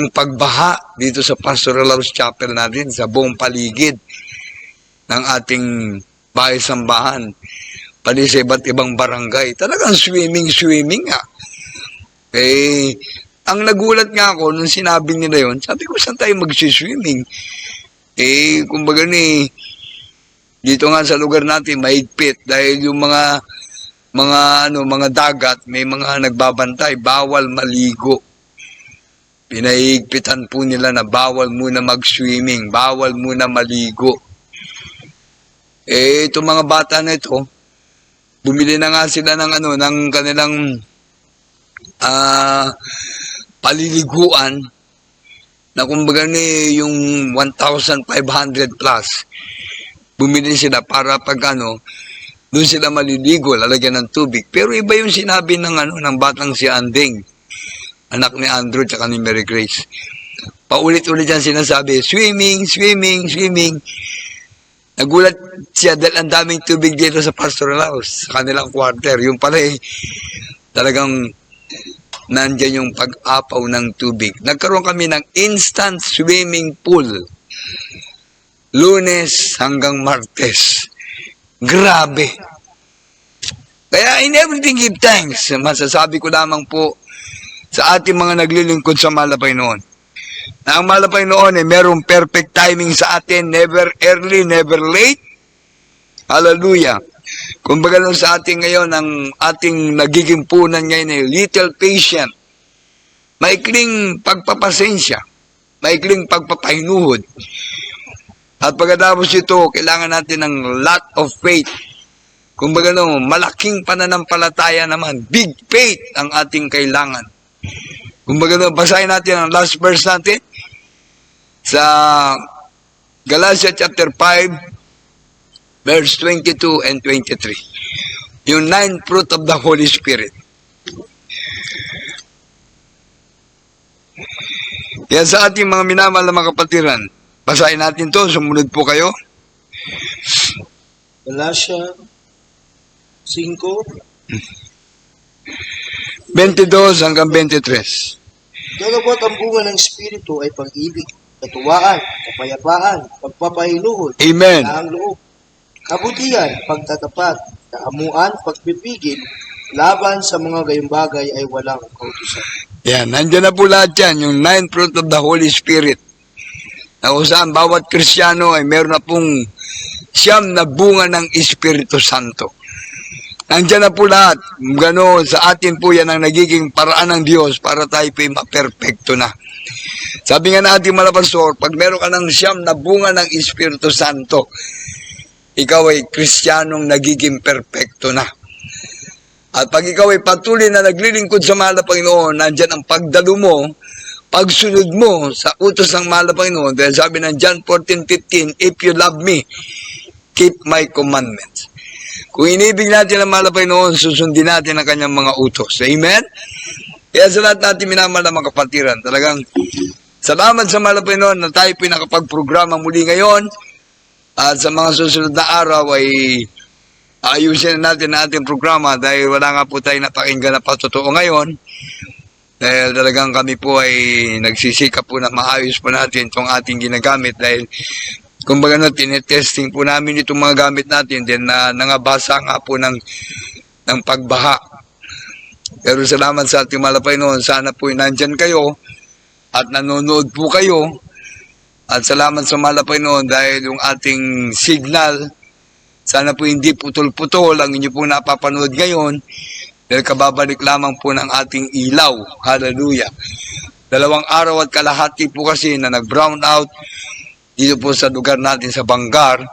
pagbaha dito sa pastoral house chapel natin sa buong paligid ng ating bahay-sambahan, pati sa iba't ibang barangay. Talagang swimming nga. Ang nagulat nga ako nung sinabi nila yon, sabi ko, saan tayo mag-swimming? Kumbaga dito nga sa lugar natin, mahigpit dahil yung mga dagat, may mga nagbabantay, bawal maligo. Pinahigpitan po nila na bawal muna mag-swimming, bawal muna maligo. Itong mga bata na ito, bumili na nga sila ng kanilang paliliguan na kumbaga yung 1,500 plus. Bumili sila para pag doon sila maliligo, lalagyan ng tubig. Pero iba yung sinabi ng batang si Anding, anak ni Andrew tsaka ni Mary Grace. Paulit-ulit yan sinasabi, swimming, swimming, swimming. Nagulat siya dahil ang daming tubig dito sa pastoral house, sa kanilang quarter. Yung pala talagang nandyan yung pag-apaw ng tubig. Nagkaroon kami ng instant swimming pool. Lunes hanggang Martes. Grabe. Kaya in everything give thanks. Masasabi ko lamang po sa ating mga naglilingkod sa mahal na Panginoon na ang mahal na Panginoon merong perfect timing sa atin, never early, never late. Hallelujah. Kumbaga lang sa ating ngayon, ang ating nagiging punan ngayon little patient, maikling pagpapasensya, maikling pagpapahinuhod. At pagkatapos ito, kailangan natin ng lot of faith. Kumbaga malaking pananampalataya naman, big faith ang ating kailangan. Kumbaga basahin natin ang last verse natin sa Galatians chapter 5, verse 22 and 23. Yung 9 fruit of the Holy Spirit. Yan sa ating mga minamahal na mga kapatiran. Basahin natin to, sumunod po kayo. Galatians 5, 22 hanggang 23. Kagabot ang bunga ng Espiritu ay pag-ibig, katuwaan, kapayapaan, pagpapahinuhod, Amen. ang loob, kabutihan, pagtatapat, kaamuan, pagpipigil, laban sa mga gayong bagay ay walang kautusan. Yan, nandiyan na po lahat yan, yung 9 fruit of the Holy Spirit. Na kung saan bawat Kristiyano ay meron na pong siyam na bunga ng Espiritu Santo. Nandiyan na po lahat. Gano, sa atin po yan ang nagiging paraan ng Diyos para tayo po maperpekto na. Sabi nga na ating mga pastor, pag meron ka ng siyam na bunga ng Espiritu Santo, ikaw ay Kristiyanong nagiging perpekto na. At pag ikaw ay patuloy na naglilingkod sa mahal na Panginoon, nandyan ang pagdalo mo, pagsunod mo sa utos ng mahal na Panginoon. Dahil sabi ng John 14:15, if you love me, keep my commandments. Kung inibig natin ang mahal na Panginoon, susundin natin ang kanyang mga utos. Amen? Kaya sa lahat natin minamahal na mga kapatiran, talagang salamat sa mahal na Panginoon na tayo po nakapag-programa muli ngayon. At sa mga susunod na araw ay ayusin natin ang ating programa dahil wala nga po tayo napakinggan na patotoo ngayon. Dahil talagang kami po ay nagsisikap po na maayos po natin itong ating ginagamit dahil kumbaga no, tinetesting po namin itong mga gamit natin, then nangabasa nga po ng pagbaha. Pero salamat sa ating malapay noon, sana po nandyan kayo at nanonood po kayo. At salamat sa malapay noon dahil yung ating signal, sana po hindi putol-putol ang inyo pong napapanood ngayon dahil kababalik lamang po ng ating ilaw. Hallelujah. 2 araw at kalahati po kasi na nag-brown out dito po sa lugar natin sa Bangar.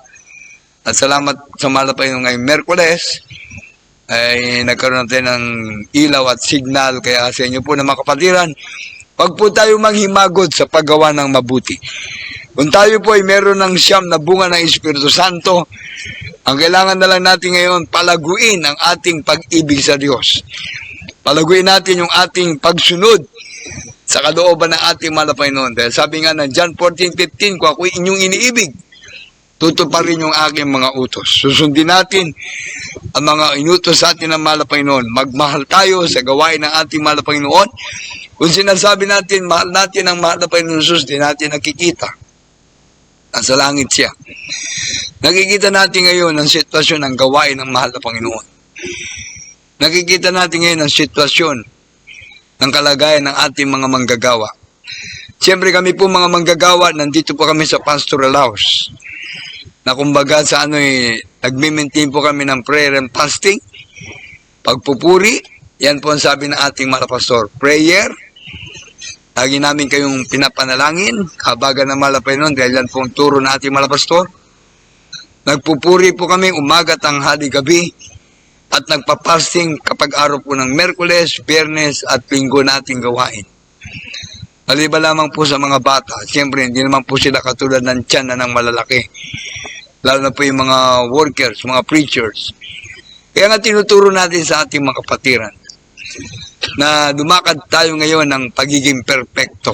At salamat sa malapay noon ngayong Merkules ay nagkaroon natin ng ilaw at signal. Kaya sa inyo po na mga kapatiran, wag po tayo manghimagot sa paggawa ng mabuti. Kung tayo po ay meron ng siyam na bunga ng Espiritu Santo, ang kailangan na lang natin ngayon, palaguin ang ating pag-ibig sa Diyos. Palaguin natin yung ating pagsunod sa kalooban ng ating malapay noon. Dahil sabi nga ng John 14:15, kung ako'y inyong iniibig, tutuparin yung aking mga utos. Susundin natin ang mga inutos sa atin ng malapay noon. Magmahal tayo sa gawain ng ating malapay noon. Kung sinasabi natin, mahal natin ang malapay noon, Jesus, di natin nakikita. Nasa langit siya. Nakikita natin ngayon ang sitwasyon ng gawain ng mahal na Panginoon. Nakikita natin ngayon ang sitwasyon ng kalagayan ng ating mga manggagawa. Siyempre kami po mga manggagawa, nandito po kami sa pastoral house. Na kumbaga sa nagme-maintain po kami ng prayer and fasting, pagpupuri, yan po ang sabi ng ating mga pastor. Prayer, lagi namin kayong pinapanalangin, habagan ng malapay noon, dahil yan po ang turo ng ating mga pastor. Nagpupuri po kami umaga, tanghali, gabi, at nagpa-fasting kapag araw po ng Merkules, Biyernes, at Linggo nating gawain. Maliban lamang po sa mga bata, siyempre hindi naman po sila katulad ng tiyan na ng malalaki. Lalo na po yung mga workers, mga preachers. Kaya nga tinuturo natin sa ating mga kapatiran na dumakad tayo ngayon ng pagiging perpekto.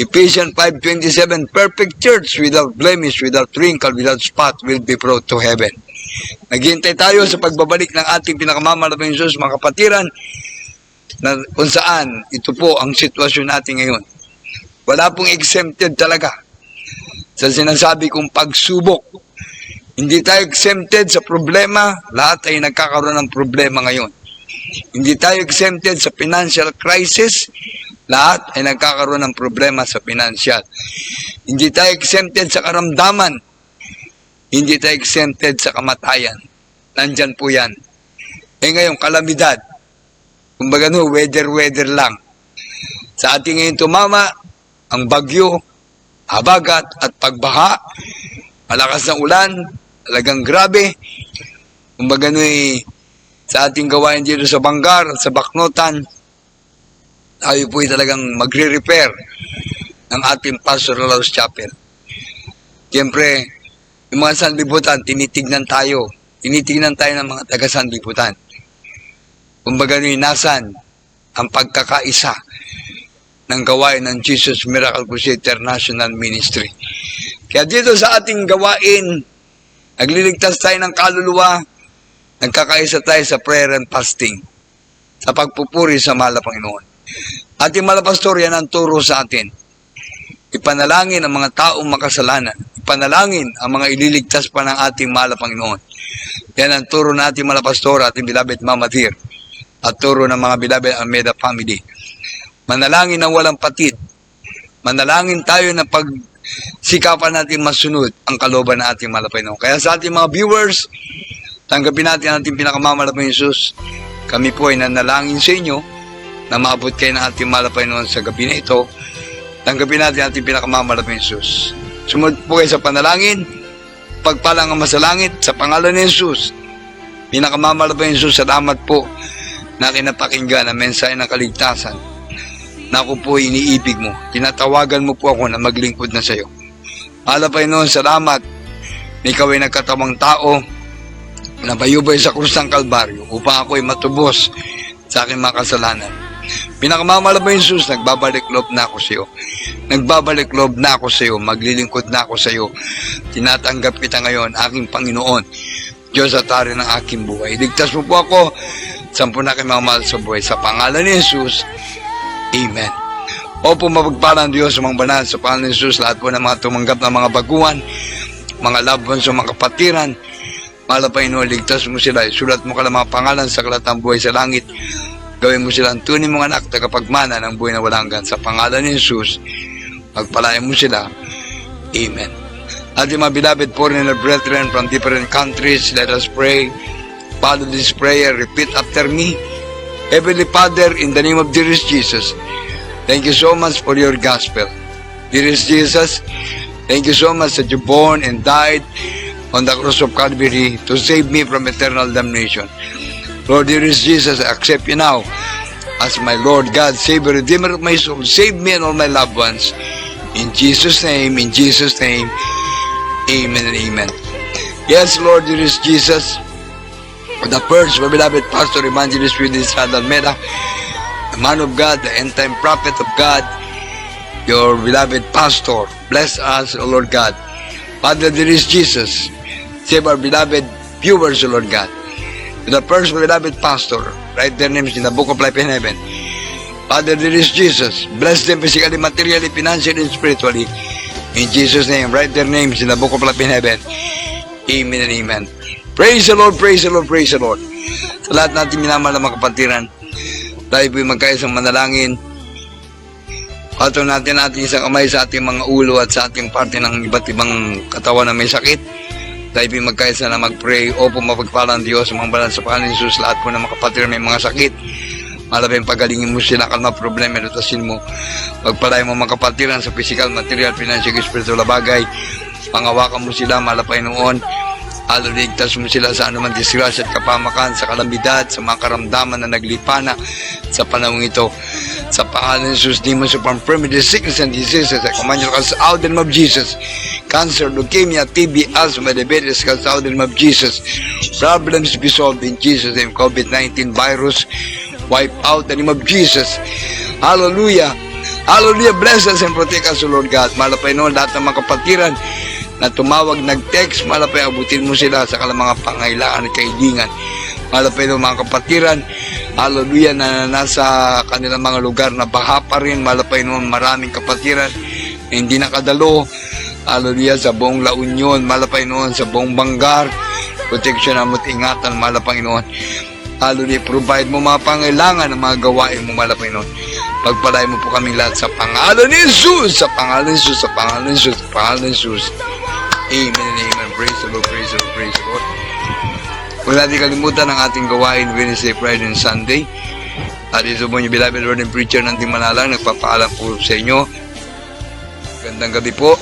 Ephesians 5:27, perfect church without blemish, without wrinkle, without spot will be brought to heaven. Naghihintay tayo sa pagbabalik ng ating pinakamalapang Jesus, mga kapatiran, na kung saan ito po ang sitwasyon natin ngayon. Wala pong exempted talaga sa sinasabi kong pagsubok. Hindi tayo exempted sa problema, lahat ay nagkakaroon ng problema ngayon. Hindi tayo exempted sa financial crisis, lahat ay nagkakaroon ng problema sa financial. Hindi tayo exempted sa karamdaman, hindi tayo exempted sa kamatayan. Nandyan po yan. Ngayon, kalamidad. Kumbaga weather lang. Sa ating ngayon tumama, ang bagyo, habagat at pagbaha, malakas na ulan, talagang grabe. Kumbaga sa ating gawain dito sa Bangar, sa Baknotan, tayo po ay talagang magre-repair ng ating Pastoral House Chapel. Siyempre, yung mga sanlibutan, tinitignan tayo ng mga taga-sanlibutan. Kumbaga nasan ang pagkakaisa ng gawain ng Jesus Miracle Crusade International Ministry. Kaya dito sa ating gawain, nagliligtas tayo ng kaluluwa, nagkakaisa tayo sa prayer and fasting, sa pagpupuri sa mahal na Panginoon. Ating mahal na pastor, yan ang turo sa atin. Ipanalangin ang mga taong makasalanan. Ipanalangin ang mga ililigtas pa ng ating mahal na Panginoon. Yan ang turo na ating mahal na pastor, ating beloved Mama Dear, at turo ng mga beloved Almeida family. Manalangin ng walang patid. Manalangin tayo na pagsikapan natin masunod ang kalooban ng ating mahal na Panginoon. Kaya sa ating mga viewers, tanggapin natin ang ating pinakamamahal na Jesus. Kami po ay nanalangin sa inyo na maabot kayo ng ating mahal na Panginoon sa gabi na ito. Tanggapin natin ang ating pinakamamahal na Jesus. Sumunod po kayo sa panalangin, pagpalang ang masalangit sa pangalan ni Jesus. Pinakamamahal na Jesus, salamat po na kinapakinggan ang mensahe ng kaligtasan na ako po iniibig mo. Tinatawagan mo po ako na maglingkod na sa iyo. Mahal na Panginoon, salamat na ikaw ay nagkatawang tao na bayubay sa krus ng Kalbaryo upang ako ay matubos sa aking mga kasalanan. Pinakamamahal na Jesus, nagbabalik loob na ako sa iyo. Nagbabalik loob na ako sa iyo. Maglilingkod na ako sa iyo. Tinatanggap kita ngayon, aking Panginoon, Diyos at Hari ng aking buhay. Iligtas mo po ako sa mga mahal sa buhay. Sa pangalan ni Jesus, Amen. Opo, mapagpalang Diyos sa mga banal sa pangalan ni Jesus, lahat po ng mga tumanggap ng mga baguhan, mga loved ones o mga kapatiran, mahal na Panginoon, ligtas mo sila, isulat mo ka ng mga pangalan sa kalatang buhay sa langit, gawin mo sila ang tunay mong anak, tagapagmana ng buhay na walang hanggan. Sa pangalan ni Jesus, pagpalain mo sila. Amen. Ating mga beloved foreigner brethren from different countries, let us pray. Follow this prayer. Repeat after me. Heavenly Father, in the name of dearest Jesus, thank you so much for your gospel. Dearest Jesus, thank you so much that you born and died on the cross of Calvary to save me from eternal damnation. Lord, dearest Jesus, I accept you now as my Lord, God, Savior, Redeemer of my soul. Save me and all my loved ones. In Jesus' name, amen and amen. Yes, Lord, dearest Jesus, the first, my beloved Pastor Evangelist Willis Almeida, the man of God, the end-time prophet of God, your beloved pastor, bless us, O Lord God. Father, dearest Jesus, save our beloved viewers, O Lord God. To the first, my beloved pastor, write their names in the book of life in heaven. Father, dearest Jesus, bless them physically, materially, financially, and spiritually. In Jesus' name, write their names in the book of life in heaven. Amen and amen. Praise the Lord, praise the Lord, praise the Lord. Sa lahat natin minamahal na mga kapatiran, tayo po'y magkaisang manalangin. Patong natin isang kamay sa ating mga ulo at sa ating parte ng iba't ibang katawan na may sakit. Tayo po'y magkaisa na mag-pray. Opo, mapagpalang Diyos, mga banal sa pangalan ni Jesus, lahat po ng mga kapatiran may mga sakit. Malabing pagalingin mo sila, kalma problema, lutasin mo. Pagpalay mo mga kapatiran sa physical, material, financial, spiritual na bagay. Pangawakan mo sila, malapay noon. Ligtas mo sila sa anumang disgrasya at kapamakan, sa kalamidad, sa mga karamdaman na naglipana sa panahon ito. Sa pangalan ni Jesus, demons of infirmity, sickness and diseases, I command you to cast out in the name of Jesus. Cancer, leukemia, TB, asthma, diabetes, cast out in the name of Jesus. Problems be solved in Jesus' name. COVID-19 virus, wipe out in the name of Jesus. Hallelujah. Hallelujah. Bless us and protect us, O Lord God. Malapay noon lahat ng mga kapatiran na tumawag, nag-text, malapay abutin mo sila sa kalang mga pangailangan at kailangan. Malapay noon mga kapatiran, hallelujah, na nasa kanilang mga lugar na baha pa rin. Malapay noon maraming kapatiran na hindi nakadalo. Hallelujah, sa buong La Union, malapay noon sa buong Bangar. Protection mo at ingatan, malapay noon. Hallelujah, provide mo mga pangailangan ng mga gawain mo, malapay noon. Pagpalay mo po kami lahat sa pangalan ni Jesus, sa pangalan ni Jesus, sa pangalan ni Jesus, sa pangalan ni Jesus. Amen and amen. Praise the Lord, praise the Lord, praise the Lord. Huwag natin kalimutan ang ating gawain Wednesday, Friday, and Sunday. At ito po yung beloved Lord and Preacher ng Team Manalang, nagpapaalam po sa inyo. Gandang gabi po.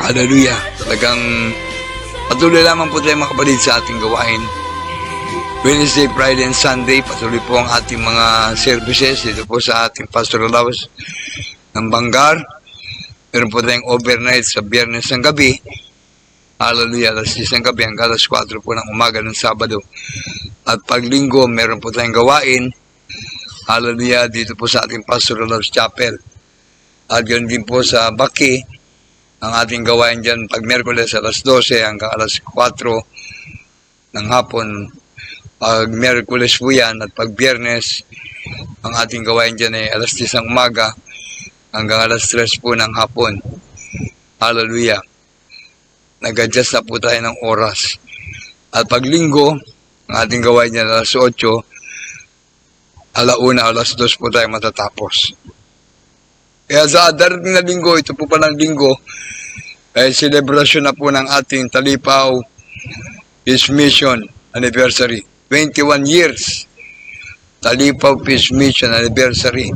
Hallelujah. Talagang patuloy lamang po tayo mga kapatid sa ating gawain. Wednesday, Friday, and Sunday, patuloy po ang ating mga services dito po sa ating pastoral house ng Bangar. Meron po tayong overnight sa Biyernes ng gabi. Hallelujah, alas 10 ng gabi hanggang alas 4 po ng umaga ng Sabado. At pag Linggo, meron po tayong gawain. Hallelujah, dito po sa ating pastoral house chapel. At ganoon din po sa Baki, ang ating gawain dyan pag Miyerkules alas 12 hanggang alas 4 ng hapon. Pag Miyerkules po yan at pag Biyernes, ang ating gawain dyan ay alas 10 ng umaga hanggang alas 3 po ng hapon. Hallelujah. Nag-adjust na po tayo ng oras. At pag Linggo, ang ating gawain dyan alas 8, alauna, alas 2 po tayo matatapos. Kaya sa darating na Linggo, ito po palang Linggo, ay celebration na po ng ating Talipaw Peace Mission Anniversary. 21 years. Talipaw Peace Mission Anniversary.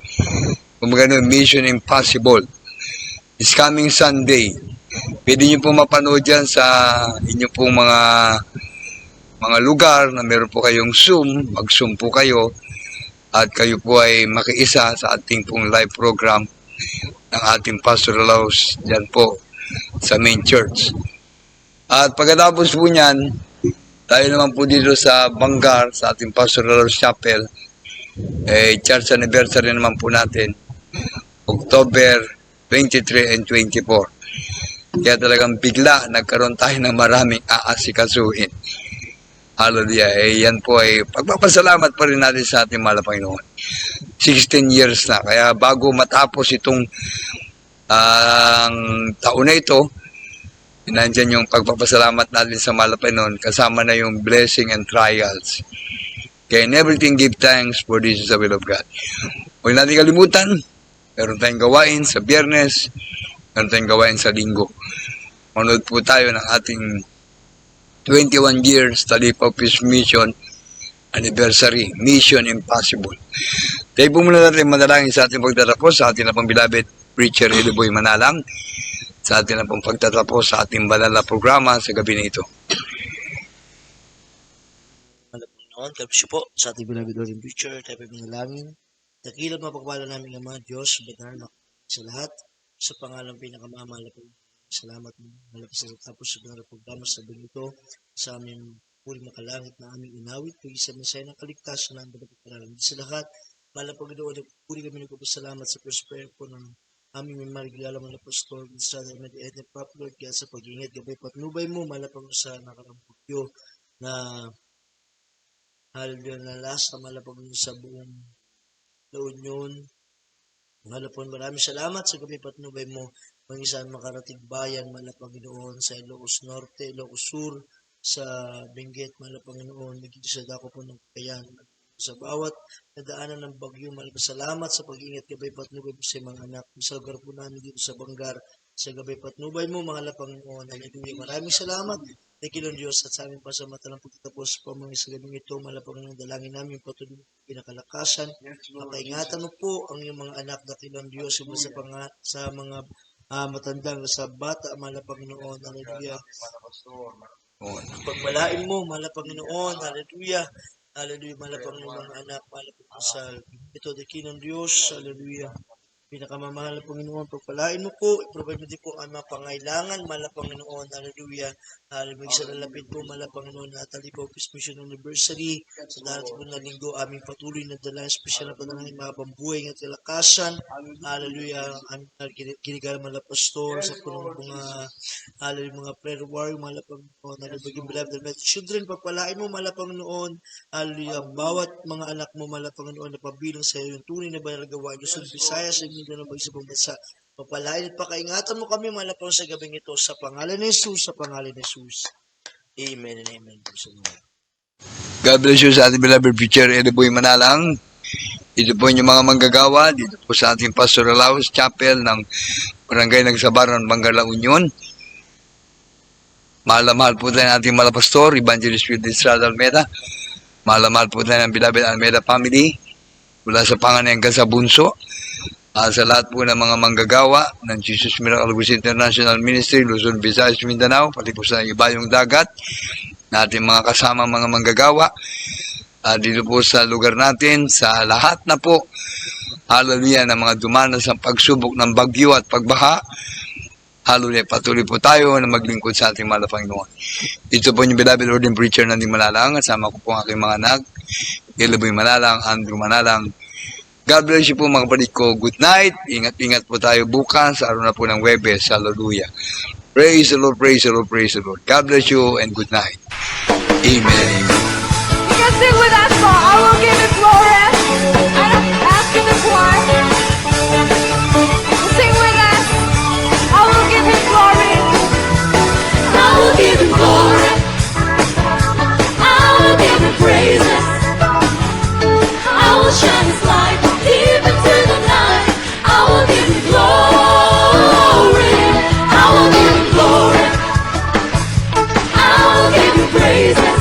Kumbaga Mission Impossible. It's coming Sunday. Pwede nyo po mapanood dyan sa inyo pong mga lugar na meron po kayong Zoom. Mag-Zoom po kayo at kayo po ay makiisa sa ating pong live program ng ating pastoral house dyan po sa main church. At pagkatapos po niyan, tayo naman po dito sa Bangar, sa ating pastoral house chapel, church anniversary naman po natin, October 23 and 24. Kaya talagang bigla nagkaroon tayo ng maraming aasikasuhin. Hallelujah. Yan po ay pagpapasalamat pa rin natin sa ating mahal na Panginoon. 16 years na. Kaya bago matapos itong ang taon na ito, nandyan yung pagpapasalamat natin sa Malapanon, kasama na yung blessing and trials. Kaya in everything, give thanks, for this is the will of God. Huwag natin kalimutan, meron tayong gawain sa Biyernes, meron tayong gawain sa Linggo. Manood po tayo ng ating 21 years Talip of His Mission Anniversary, Mission Impossible. Tayo po muna natin manalangin sa ating pagtatapos, sa ating na pong beloved Preacher Eliboy Manalang, sa ating na pong pagtatapos sa ating banal na programa sa gabi na ito. Panginoon, kapsi po sa ating beloved Lord and Preacher, tayo po manalangin. Dakilang mapagpala namin ang mga Diyos, banal na sa lahat, sa pangalang pinakamamahal na po. Salamat mo, malakas sa tapos sa banal na programa sa gabi ito, sa aming puri makalangit na aming inawit, kung isa masaya ng kaligtasan na ang pinagpaparalan sa lahat. Malang Panginoon, puri kami nagpapasalamat sa first prayer po ng aming marigala mga pastor, sa Medellin Pop Lord, kaya sa pag-ingat gabay patnubay mo, malapang sa nakarampugyo na hallelujah na last na malapang sa buong La Union. Malapang maraming salamat sa gabay patnubay mo, mangisan makarating bayan, malapang Panginoon sa Ilocos Norte, Ilocos Sur, sa Benguet, malapang Panginoon, naging sa dako po ng kayan. Sa bawat nadaanan ng bagyo, maraming salamat sa pag-ingat gabay patnubay mo sa mga anak. Sa lugar po namin dito sa Bangar, sa gabay patnubay mo, mga Panginoon. Hallelujah. Maraming salamat. Tekilong Diyos at sa aming pasamata ng pagtatapos pa mga sa gabing ito, malapang ng dalangin namin patuloy pinakalakasan. Makaingatan mo po ang iyong mga anak, Tekilong Diyos, sa mga matandang sa bata, mga Panginoon. Hallelujah. Pagmalain mo, mga Panginoon. Hallelujah. Hallelujah, malapang ng mga anak, malapang sa ito, Dikinon Diyos, hallelujah. Pinakamamahal na Panginoon, pagpalain mo po, i-provide mo din po ang mga pangailangan, malapang Panginoon, hallelujah. Hallelujah, sa lalapit po, malapang Panginoon, na Talip of His Mission Anniversary, sa darating po na linggo, aming patuloy na dala, special na panalangin, mga pambuhay at kalakasan, hallelujah, aming kinigal mga pastor, sa punong mga, hallelujah, mga prayer warrior, malapang Panginoon, hallelujah, beloved and children, pagpalain mo, malapang Panginoon, hallelujah, bawat mga anak mo, malapang Panginoon, na pabilang sa iyo, yung tunay na banal gawain, Luzon, Visayas, ng mag-isipong bansa. Papalain at pakaingatan mo kami malapang sa gabing ito sa pangalan ni Jesus, sa pangalan ni Jesus. Amen and amen. God bless you sa ating beloved Preacher Eliboy Manalang. Ito po yung mga manggagawa dito po sa ating Pastoral House Chapel ng Barangay Nagsabaran, Bangar, La Union. Mahal po tayo ng ating malapastor, Evangelist Phil Estrada Almeida. Mahal po tayo ng beloved Almeida family mula sa panganay hanggang sa bunso. Sa lahat po ng mga manggagawa ng Jesus Miracle Works International Ministry, Luzon, Visayas, Mindanao, pati po sa ibayong dagat, na ating mga kasama mga manggagawa, dito po sa lugar natin, sa lahat na po, hallelujah, ng mga dumanas ng pagsubok ng bagyo at pagbaha, hallelujah, patuloy po tayo na maglingkod sa ating mahal na Panginoon. Ito po yung beloved Lord and Preacher na di Manalang, kasama ko po ang aking mga anak, Eliboy Manalang, Andrew Manalang. God bless you po mga kapatid ko. Good night. Ingat-ingat po tayo bukas. Araw na po ng Webes. Hallelujah. Praise the Lord, praise the Lord, praise the Lord. God bless you and good night. Amen. You can sing with us for I will give it glory. And I'm asking the choir. Sing with us. I will give him glory. I will give him glory. I will give him praises. I will shine his light deep into the night. I will give him glory. I will give him glory. I will give him praises.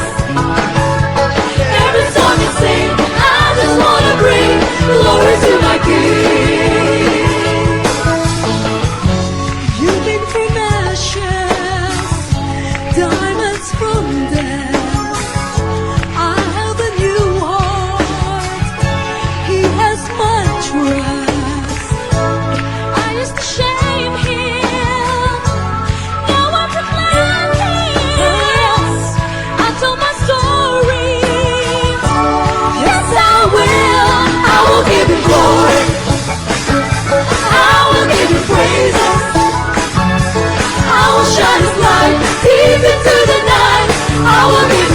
Every song I sing, I just wanna bring glory to my King. You came from ashes, diamonds from death. I have a new heart. He has my trust. I used to shame him. Now I proclaim him. Yes, I told my story. Yes, I will. I will give him glory. I will give him praises. I will shine his light deep into the night. I will give